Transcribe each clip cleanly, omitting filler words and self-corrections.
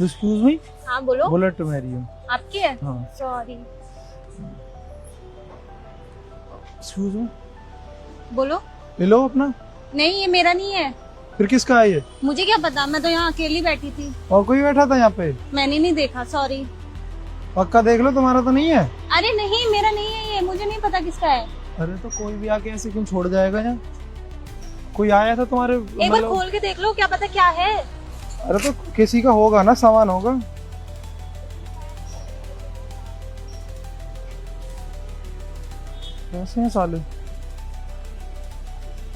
Excuse me, हाँ बोलो। Bullet मेरी है। आपकी है? हाँ। सॉरी। एक्सक्यूज मी, बोलो। ले लो अपना। नहीं ये मेरा नहीं है। फिर किसका है ये? मुझे क्या पता, मैं तो यहाँ अकेली बैठी थी। और कोई बैठा था यहाँ पे? मैंने नहीं देखा, सॉरी। पक्का देख लो, तुम्हारा तो नहीं है। अरे नहीं मेरा नहीं है ये, मुझे नहीं पता किसका है। अरे तो कोई भी आके ऐसे क्यों छोड़ जाएगा यहाँ? कोई आया था तुम्हारे? एक बार खोल के देख लो, क्या पता क्या है। अरे तो किसी का होगा ना, सामान होगा। पैसे हैं साले।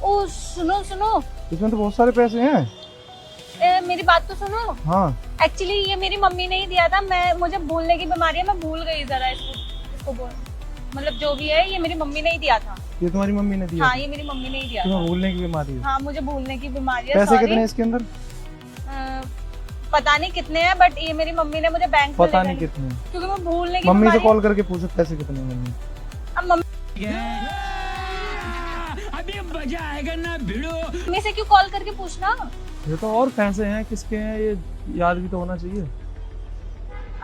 ओ सुनो सुनो, इसमें तो बहुत सारे पैसे हैं। मेरी बात तो सुनो। हाँ। एक्चुअली ये मेरी मम्मी ने ही दिया था, मुझे भूलने की बीमारी है, मैं भूल गई जरा इसको बोल, मतलब जो भी है ये मेरी मम्मी ने ही दिया था। ये तुम्हारी मम्मी ने दिया? हाँ ये मेरी मम्मी ने ही दिया। तुम्हें भूलने की बीमारी है? हाँ मुझे भूलने की बीमारी है। पैसे कितने हैं इसके अंदर? पता नहीं कितने हैं, बट ये मेरी मम्मी ने मुझे बैंक में पता नहीं कितने हैं, क्योंकि मैं भूलने की मम्मी से बीमारी कॉल करके पूछो पैसे कितने हैं मम्मी। अब अभी मजा आएगा ना भिड़ो। मम्मी से क्यों कॉल करके पूछना। ये तो और पैसे हैं, किसके हैं ये याद भी तो होना चाहिए।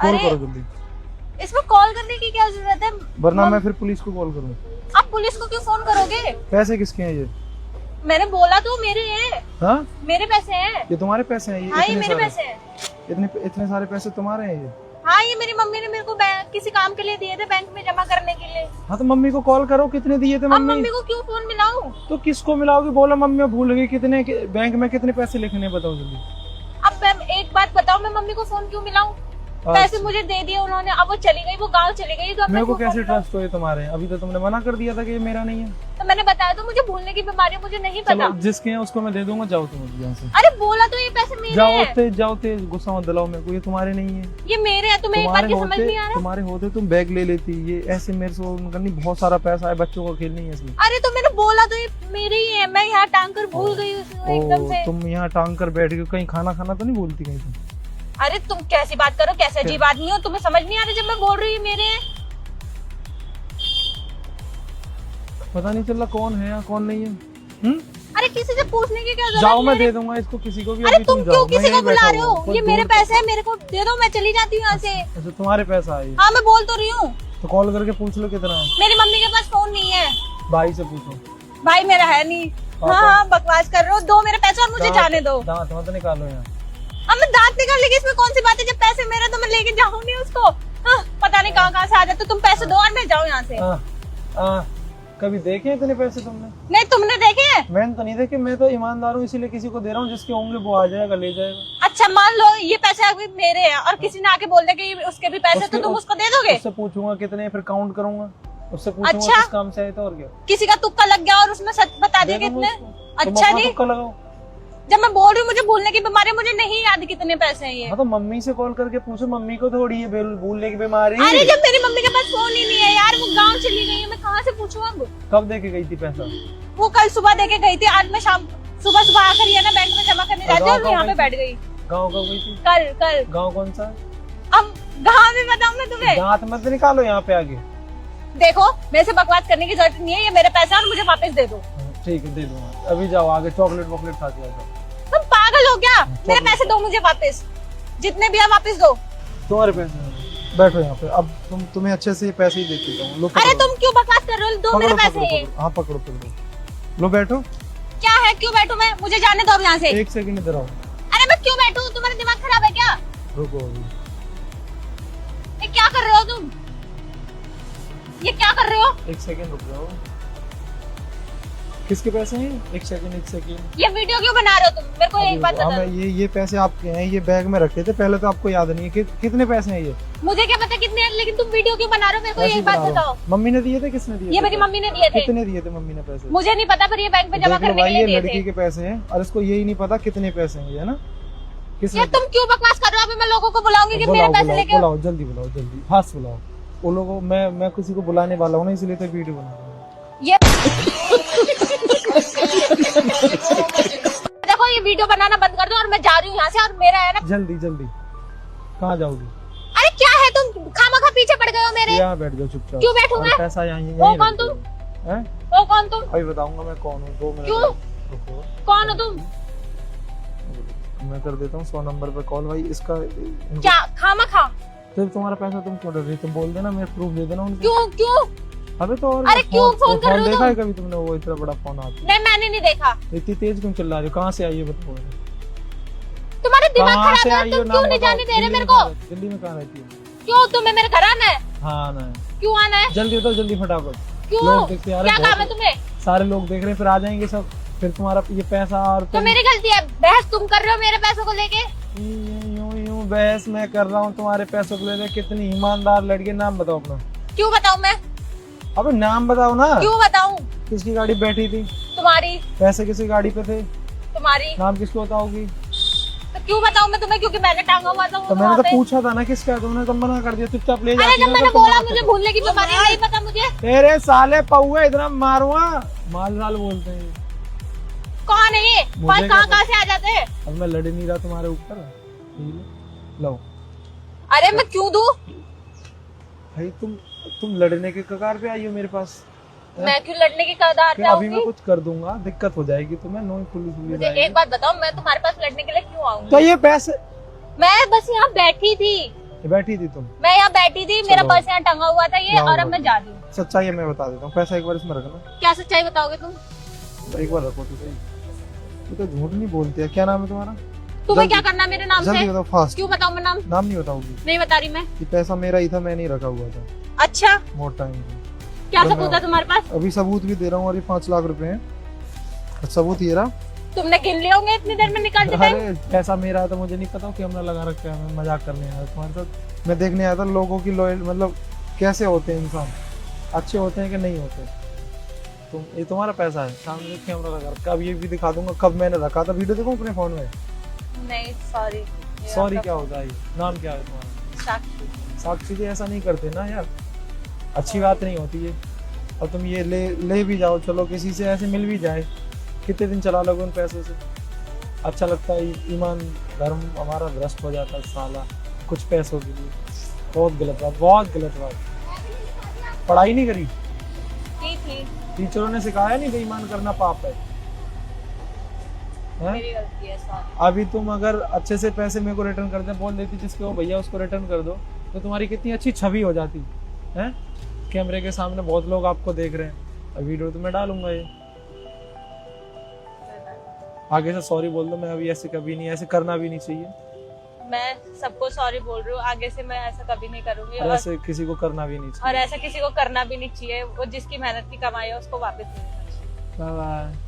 कॉल अरे करो जल्दी, इसमें कॉल करने की क्या जरूरत है? वरना मैं फिर पुलिस को कॉल करूँ। आप पुलिस को क्यों फोन करोगे? पैसे किसके हैं ये? मैंने बोला तो मेरे हैं। हाँ मेरे पैसे हैं। ये तुम्हारे पैसे हैं? ये हाँ ये इतने मेरे सारे? पैसे हैं। इतने सारे पैसे तुम्हारे हैं ये? हाँ ये मेरी मम्मी ने मेरे को किसी काम के लिए दिए थे, बैंक में जमा करने के लिए। हाँ तो मम्मी को कॉल करो, कितने दिए थे अब मम्मी? मम्मी को क्यों फोन मिलाऊं? तो किसको मिलाओगे? बोला मम्मी मैं भूल गई, कितने बैंक में कितने पैसे लिखने बताओ जल्दी। अब मैं एक बात बताओ, मैं मम्मी को फोन क्यों मिलाऊं? पैसे मुझे दे दिए उन्होंने, अब वो चली गई, वो गांव चली गई, तो अब मेरे को क्यों कैसे फोन मिलाऊं? ट्रस्ट हो ये तुम्हारे? अभी तो तुमने मना कर दिया था कि ये मेरा नहीं है। तो मैंने बताया तो मुझे भूलने की बीमारी है, मुझे नहीं पता। चलो जिसके हैं उसको मैं दे दूंगा, जाओ तुम अभी यहाँ से। अरे बोला तो ये पैसे मेरे हैं। जाओ तेज गुस्सा मत दिलाओ मेरे को, ये तुम्हारे नहीं है। ये मेरे हैं, तुम्हें एक बात की समझ नहीं आ रहा? तुम्हारे होते तुम बैग ले लेती। ये ऐसे मेरे से करनी, बहुत सारा पैसा है, बच्चों को खेलनी है इसमें। अरे तो मैंने बोला तो ये मेरे ही है, मैं यहाँ टांग कर भूल गई एकदम से। तुम यहाँ टांग कर बैठ गए, कहीं खाना खाना तो नहीं भूलती कहीं तुम? अरे तुम कैसी बात करो, कैसे अजीब आदमी हो, तुम्हें समझ नहीं आ रहा जब मैं बोल रही हूँ मेरे हैं? पता नहीं चल रहा कौन है या कौन नहीं है। अरे किसी से पूछने की क्या जरूरत जाओ मैं है? दे दूंगा इसको किसी को भी। अरे अभी तुम जाओ, क्यों मैं किसी को यहीं बुला बैठा रहे हूँ। हो? कुछ ये दूर मेरे तो- पैसे है, मेरे को दे दो, मैं चली जाती हूँ यहाँ से। अच्छा तुम्हारे पैसा है ये? हाँ मैं बोल तो रही हूँ। तो कॉल करके पूछ लो कितना है। मेरी मम्मी के पास फोन नहीं है। भाई से पूछो। भाई मेरा है नहीं। पापा। हाँ बकवास कर रहे हो, दो मेरे पैसे और मुझे जाने दो। दांत मत निकालो यहाँ। अब मैं दांत निकाल लेगी, इसमें कौन सी बात है? जब पैसे मेरे तो मैं लेके जाऊंगी उसको। पता नहीं कहाँ से आ जाते, तुम पैसे दो और मैं जाऊँ यहाँ से। कभी देखे इतने पैसे तुमने? नहीं तुमने देखे हैं? मैंने तो नहीं देखे, मैं तो ईमानदार हूँ, इसीलिए किसी को दे रहा हूँ, जिसके होंगे वो आ जाएगा ले जाएगा। अच्छा मान लो ये पैसे अभी मेरे हैं और किसी ने आके बोल दे कि उसके भी पैसे, तो तुम उसको दे दोगे? उससे पूछूंगा कितने, फिर काउंट करूंगा, उससे पूछूंगा अच्छा? किस काम से आए थे और क्या। किसी का तुक्का लग गया और उसमें सच बता दिया दे दूंगा कितने? उसको। तुम अच्छा अपना जी, तुक्का लगाओ। जब मैं बोल रही हूँ मुझे भूलने की बीमारी है, मुझे नहीं याद कितने पैसे हैं ये। हाँ तो मम्मी से कॉल करके पूछो, मम्मी को थोड़ी है भूलने की बीमारी। अरे जब मेरी मम्मी के पास फोन ही नहीं है यार, वो गांव चली गई है, मैं कहाँ से पूछूं अब? कब देके गई थी पैसा? वो कल सुबह देके गई थी, आज मैं शाम सुबह आकर ये ना बैंक में जमा करने जाती हूँ और यहाँ पे बैठ गई। गाँव कब गई थी? कल। गाँव कौन सा? अब गाँव भी बताऊँ मैं तुम्हें? दांत मत निकालो यहाँ पे आगे। देखो मेरे से बकवास करने की जरूरत नहीं है, ये मेरे पैसे और मुझे वापस दे दो। ठीक है दे दूंगा, अभी जाओ आगे चॉकलेट वॉकलेट खा के आ जाओ। तुम पागल हो क्या? मेरे पैसे दो मुझे वापस, जितने भी है वापस दो। तुम्हारे पैसे हैं। बैठो यहाँ पे, अब तुम्हें अच्छे से पैसे ही देती हूँ। लो अरे तुम क्यों बकवास कर रहे हो? दो मेरे पैसे ये। हाँ पकड़ो पकड़ो, लो बैठो। क्या है, क्यों बैठू मैं? मुझे जाने दो अब यहाँ से। एक सेकंड इधर आओ। अरे मैं क्यों बैठूं? तुम्हारा दिमाग खराब है क्या? रुको अभी। ये क्या कर रहे हो तुम? ये क्या कर रहे हो? एक सेकंड रुक जाओ। किसके पैसे हैं? एक सेकंड। ये वीडियो क्यों बना रहे हो तुम? मेरे को एक बात बता मैं दो। ये पैसे आपके हैं, ये बैग में रखे थे पहले, तो आपको याद नहीं है कितने पैसे हैं ये? मुझे क्या पता कितने हैं, लेकिन तुम वीडियो क्यों बना रहे हो? मेरे को ऐसे ही एक बात बना रहा हूं। बताओ। मम्मी ने दिए थे? किसने दिए ये थे? मेरी मम्मी ने दिए थे। कितने दिए थे मम्मी ने पैसे? मुझे नहीं पता, पर ये बैंक में जमा देख लो करने भाई, के ये लिए दिए लड़की थे। के पैसे हैं और इसको यही नहीं पता कितने पैसे हैं, ये है ना? किसने? ये तुम क्यों बकवास कर रहे हो? अभी मैं लोगों को बुलाऊंगी कि मेरे पैसे लेके। बुलाओ जल्दी, बुलाओ जल्दी, फास्ट बुलाओ। वो लोगों मैं किसी को बुलाने वाला हूँ ना, इसलिए तो वीडियो बना रहा हूँ। ये देखो ये वीडियो बनाना बंद कर दो और मैं जा रही हूँ यहाँ से, और मेरा है ना। जल्दी कहाँ जाओगी? अरे क्या है, तुम खामखा पीछे पड़ गए हो मेरे। यहाँ बैठ जाओ चुपचाप। क्यों बैठूं मैं? पैसा यहाँ वो कौन तुम? हैं? वो कौन तुम? अभी बताऊंगा मैं कौन हूँ, 2 मिनट क्यों? रुको। कौन हो तुम? मैं कर देता हूँ 100 नंबर पे कॉल भाई इसका क्या खामा खा? फिर तुम्हारा पैसा तुम क्यों डर रही? तुम बोल देना, मैं प्रूफ दे देना उनको। क्यों क्यों? अबे तो और अरे क्यों फोन कर रहे हो देखा तुम? है कभी तुमने वो इतना बड़ा फोन आता है? नहीं मैंने नहीं देखा। इतनी तेज क्यों चिल्ला रही हो? कहाँ से आई है बताओ? तुम्हारा दिमाग कहाँ से खराब है, आई हो? तुम क्यों नाम नहीं बताओ। जाने दे रहे दिल्ली मेरे में को? दिल्ली में कहाँ रहती है? क्यों तुम्हें मेरे घर आना है? हाँ आना है। क्यों आना है? जल्दी बताओ, जल्दी फटाफट। क्यों? लोग देखते आ रहे क्या हैं, काम है तुम्हें? सारे लोग देख रहे हैं, फिर आ जाएंगे सब, फिर तुम्हारा ये पैसा और तो मेरी गलती है, बहस तुम कर रहे हो मेरे पैसों को लेके। यूं बहस मैं कर रहा हूँ तुम्हारे पैसों को लेकर। कितनी ईमानदार लड़की, नाम बताओ अपना। क्यों बताऊं मैं? अबे नाम बताओ ना। क्यों बताऊं? किसकी गाड़ी बैठी थी? तुम्हारी। पैसे किसी गाड़ी पे थे? तुम्हारी। नाम किसको बताओगी? तो क्यों बताऊं मैं तुम्हें? क्योंकि मैंने टांगा हुआ था तो मैंने तो पूछा था ना किसका है, तुमने तो मना कर दिया, चुपचाप ले अरे जाती जब ना, मैंने तो बोला तुम मुझे भूलने की बीमारी है, नहीं पता मुझे। तेरे साले पौए इतना मारूंगा, माल साल बोलते हैं। कौन है ये? मुझे और क्या कहाँ से आ जाते हैं? अब मैं लड़ नहीं रहा तुम्हारे ऊपर। लो अरे मैं क्यों दूं? भाई तुम लड़ने के कगार पे आई हो मेरे पास। मैं क्यों लड़ने की कगार पे अभी मैं आऊंगी? कुछ कर दूंगा, दिक्कत हो जाएगी तुम्हें। नो पुलिस मुझे एक बात बताओ, मैं तुम्हारे पास लड़ने के लिए क्यों आऊंगी? तो ये पैसे मैं बस यहाँ बैठी थी। बैठी थी तुम? मैं यहाँ बैठी थी, मेरा चलो। पर्स यहाँ टंगा हुआ था ये, लाओ और अब भाई। मैं जा रही हूँ। सच्चाई है, मैं बता देता हूँ। पैसा एक बार इसमें रखना। क्या सच्चाई बताओगे तुम? एक बार रखो तो सही। तू तो झूठ नहीं बोलती है। क्या नाम है तुम्हारा? तुम्हें जल्दी- क्या करना है मेरे नाम जल्दी से? बताओ, फास्ट। क्यों बताऊं मैं नाम? नाम नहीं बताओगी? नहीं बता रही मैं। ये पैसा मेरा ही था, मैं नहीं रखा हुआ था अच्छा, बहुत टाइम से। क्या तो सबूत है तुम्हारे पास? अभी सबूत भी दे रहा हूँ, और ये 5 लाख रुपए हैं। सबूत ये रहा। तुमने गिन लिए होंगे इतनी देर में निकालते टाइम। अरे पैसा मेरा है तो मुझे नहीं पता कैमरा लगा रखा है। मैं मजाक करने आया था तुम्हारे साथ। मैं देखने आया था लोगों की लॉयल, मतलब कैसे होते हैं इंसान, अच्छे होते हैं कि नहीं होते। ये तुम्हारा पैसा है, सामने कैमरा लगा रखा। अब ये भी दिखा दूंगा कब मैंने रखा था। वीडियो देखो अपने फोन में। नहीं सॉरी। सॉरी क्या होता है? नाम क्या है तुम्हारा? साक्षी। साक्षी जी ऐसा नहीं करते ना यार, अच्छी बात नहीं होती है। और तुम ये ले भी जाओ, चलो किसी से ऐसे मिल भी जाए, कितने दिन चला लोगे उन पैसों से? अच्छा लगता है? ईमान धर्म हमारा भ्रष्ट हो जाता है साला कुछ पैसों के लिए। बहुत गलत बात, बहुत गलत बात। पढ़ाई नहीं करी? की थी। टीचरों ने सिखाया नहीं बेईमान करना पाप है? हैं? मेरी गलती है, सॉरी। अभी तुम अगर अच्छे से पैसे मेरे को रिटर्न कर दे, बोल देती जिसके हो भैया उसको रिटर्न कर दो, तो तुम्हारी कितनी अच्छी छवि हो जाती है। कैमरे के सामने बहुत लोग आपको देख रहे हैं। अब वीडियो तो मैं डालूंगा ये। आगे से सॉरी बोल दो। मैं अभी ऐसे कभी नहीं, ऐसे करना भी नहीं चाहिए। मैं सबको सॉरी बोल रही हूँ, आगे से मैं ऐसा कभी नहीं करूंगी। और और ऐसे किसी को करना भी नहीं चाहिए। ऐसा किसी को करना भी नहीं चाहिए। वो जिसकी मेहनत की कमाई है उसको वापस देनी चाहिए। Bye bye.